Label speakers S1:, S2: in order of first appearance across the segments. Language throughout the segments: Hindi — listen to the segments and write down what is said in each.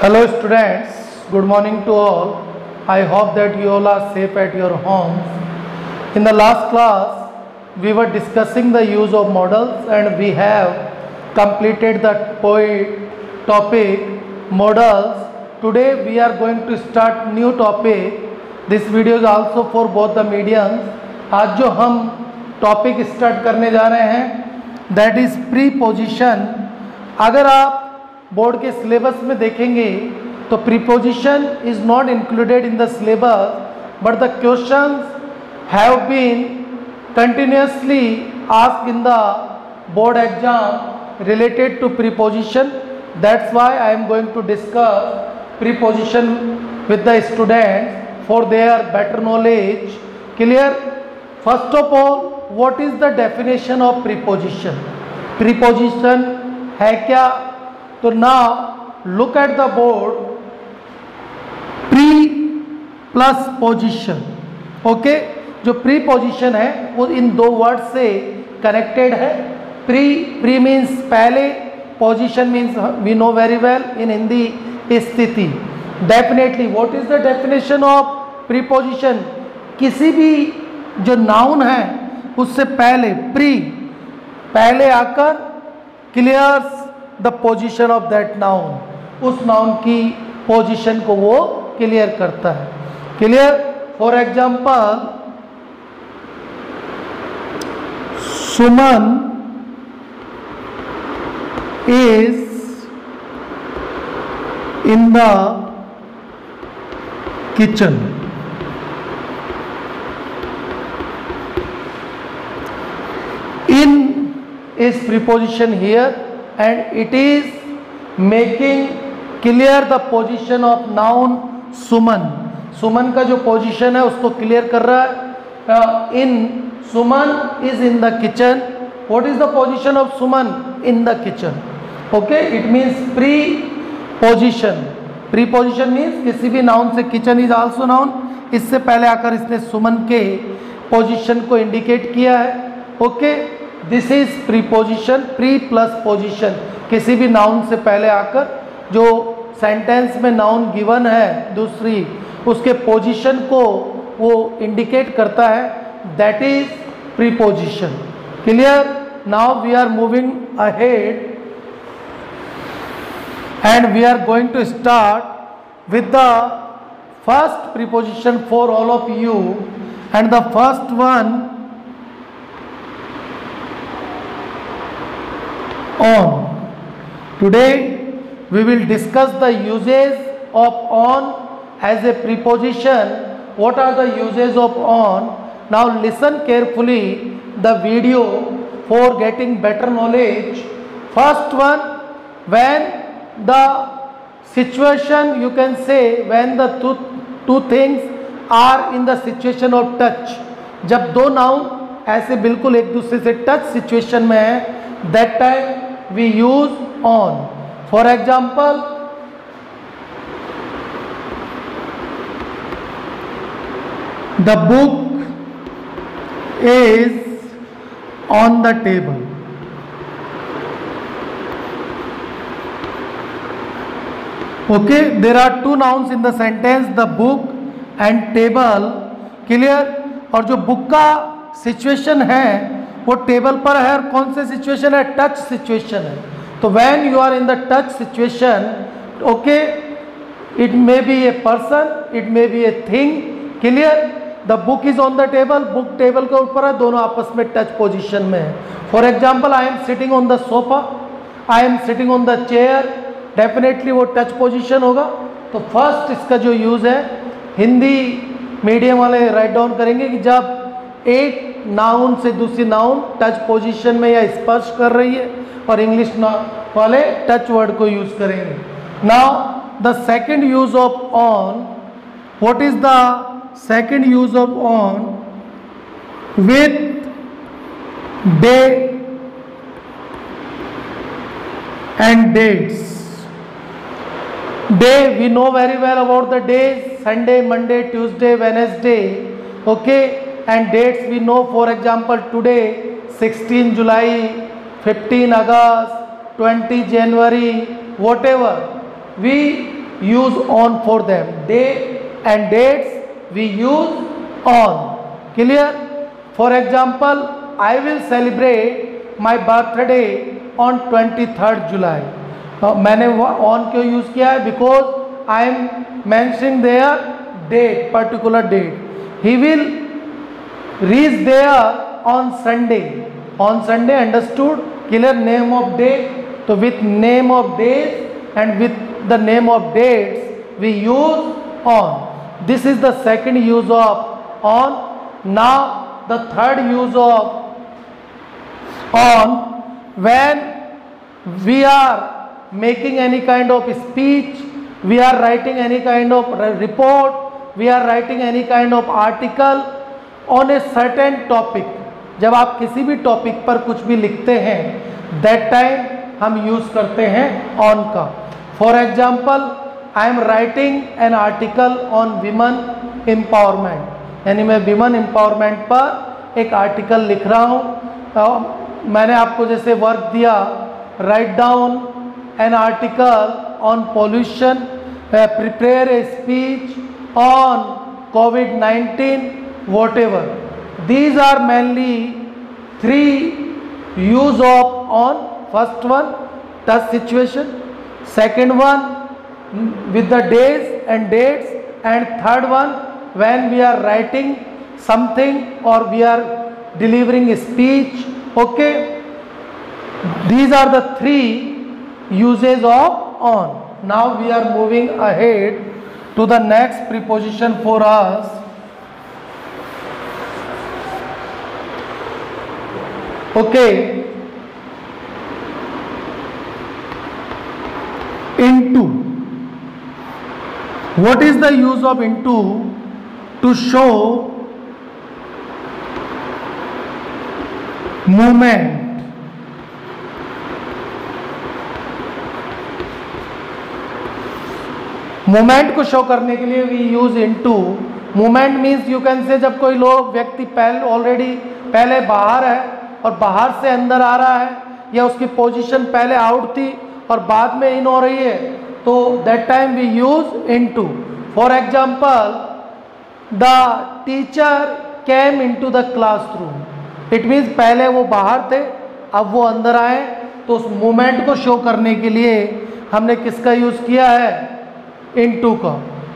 S1: Hello students, good morning to all. I hope that you all are safe at your homes. In the last class, we were discussing the use of models and we have completed the topic models. Today we are going to start new topic. This video is also for both the mediums. आज जो हम टॉपिक स्टार्ट करने जा रहे हैं दैट इज़ प्रीपोजिशन. अगर आप बोर्ड के सिलेबस में देखेंगे तो preposition is not included in the syllabus but the questions have been continuously asked in the board exam related to preposition. That's why I am going to discuss preposition with the students for their better knowledge. Clear? First of all, what is the definition of preposition? Preposition है क्या? तो now look at the board. Pre plus position. Okay, जो प्री पोजिशन है वो इन दो वर्ड से कनेक्टेड है. प्री मीन्स पहले, position means we know very well in Hindi स्थिति. Definitely what is the definition of preposition? किसी भी जो नाउन है उससे पहले प्री पहले आकर clears the position of that noun. उस नाउन की पोजिशन को वो क्लियर करता है. Clear? For example, Suman is in the kitchen. In is preposition here and it is making clear the position of noun Suman. Suman का जो पोजीशन है उसको क्लियर कर रहा है. In Suman is in the kitchen. What is the position of Suman? In the kitchen. Okay, it means pre position. Pre position means किसी भी नाउन से, किचन इज आल्सो नाउन, इससे पहले आकर इसने सुमन के पोजीशन को इंडिकेट किया है. Okay, this is preposition. Pre plus position, किसी भी नाउन से पहले आकर जो सेंटेंस में नाउन गिवन है दूसरी, उसके पोजीशन को वो इंडिकेट करता है. That is preposition. Clear? Now we are moving ahead and we are going to start with the first preposition for all of you. And the first one on. Today we will discuss the uses of on as a preposition. What are the uses of on? Now listen carefully the video for getting better knowledge. First one, when the situation, you can say when the two things are in the situation of touch. जब दो नाउन ऐसे बिल्कुल एक दूसरे से टच सिचुएशन में है, that time we use on. For example, the book is on the table. Okay, there are two nouns in the sentence, the book and table. Clear? और जो बुक का सिचुएशन है वो टेबल पर है. और कौन से सिचुएशन है? टच सिचुएशन है. तो when you are in the touch situation, okay, it may be a person, it may be a thing. Clear? The book is on the table, book table के ऊपर है, दोनों आपस में टच पोजीशन में है. For example, I am sitting on the sofa, I am sitting on the chair. Definitely वो टच पोजीशन होगा. तो फर्स्ट इसका जो यूज है, हिंदी मीडियम वाले राइट डाउन करेंगे कि जब एक नाउन से दूसरी नाउन टच पोजीशन में या स्पर्श कर रही है, और इंग्लिश वाले टच वर्ड को यूज करेंगे. Now the second use of on. What is the second use of on? With day and dates. Day, we know very well about the days, Sunday, Monday, Tuesday, Wednesday. Okay, and dates we know. For example, today 16 July, 15 August, 20 January, whatever. We use on for them. Day and dates we use on. Clear? For example, I will celebrate my birthday on 23rd July. मैंने on क्यों यूज किया है? Because I am mentioning their date, particular date. He will reach there on Sunday. On Sunday, understood? Clear? Name of day. So with name of days and with the name of dates we use on. This is the second use of on. Now the third use of on, when we are making any kind of speech, we are writing any kind of report, we are writing any kind of article on a certain topic. जब आप किसी भी टॉपिक पर कुछ भी लिखते हैं, that time हम यूज करते हैं on का. For example, I am writing an article on women empowerment. यानी मैं women empowerment पर एक आर्टिकल लिख रहा हूँ. मैंने आपको जैसे वर्क दिया, write down an article on pollution, prepare a speech on COVID-19, whatever. These are mainly three use of on. First one, touch situation. Second one, with the days and dates. And third one, when we are writing something or we are delivering a speech. Okay. These are the three uses of on. Now we are moving ahead to the next preposition for us. Okay. Into. What is the use of into? To show movement. Movement को शो करने के लिए we use into. Movement means you can say जब कोई लोग व्यक्ति पहले बाहर है और बाहर से अंदर आ रहा है, या उसकी पोजीशन पहले आउट थी और बाद में इन हो रही है, तो that time we use into. For example, the teacher came into the classroom. It means पहले वो बाहर थे, अब वो अंदर आए. तो उस मूवमेंट को शो करने के लिए हमने किसका यूज किया है? इनटू का.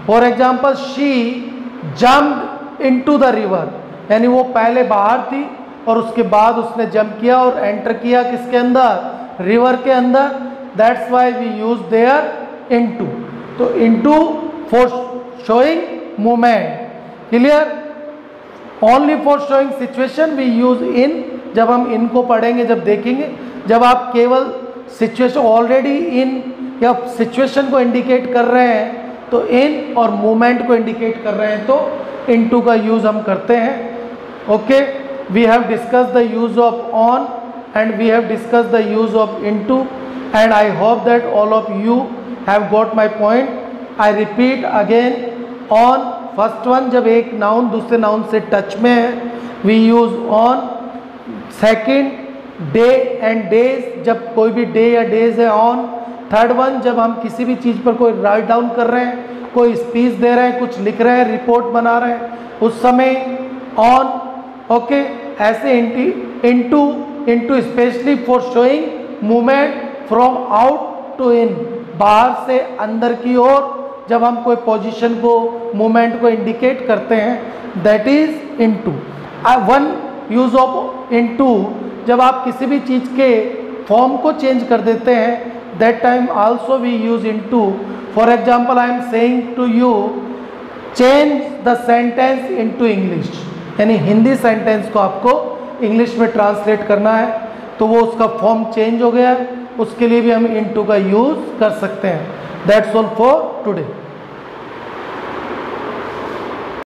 S1: For example, she jumped into the river. यानी वो पहले बाहर थी और उसके बाद उसने जंप किया और एंटर किया किसके अंदर? रिवर के अंदर. That's why we use there into. तो into for showing movement. Clear? Only for showing situation we use in. जब हम इनको पढ़ेंगे, जब देखेंगे, जब आप केवल सिचुएशन ऑलरेडी इन या सिचुएशन को इंडिकेट कर रहे हैं तो इन, और मूवमेंट को इंडिकेट कर रहे हैं तो इनटू का यूज हम करते हैं. Okay, we have discuss the use of on and we have discuss the use of into, and I hope that all of you have got my point. I repeat again, on first one, जब एक नाउन दूसरे नाउन से टच में है we use on. Second, day and days, जब कोई भी डे या डेज है ऑन. थर्ड वन, जब हम किसी भी चीज़ पर कोई राइट डाउन कर रहे हैं, कोई स्पीच दे रहे हैं, कुछ लिख रहे हैं, रिपोर्ट बना रहे हैं, उस समय ऑन. ओके, ऐसे into specially for showing movement from out to in. बाहर से अंदर की ओर जब हम कोई पोजीशन को, मूवमेंट को इंडिकेट करते हैं, that is into. One use of into, जब आप किसी भी चीज़ के फॉर्म को चेंज कर देते हैं, that time also we use into. For example, I am saying to you, change the sentence into English. यानी हिंदी सेंटेंस को आपको इंग्लिश में ट्रांसलेट करना है, तो वो उसका फॉर्म चेंज हो गया है, उसके लिए भी हम into का यूज़ कर सकते हैं. That's all for today.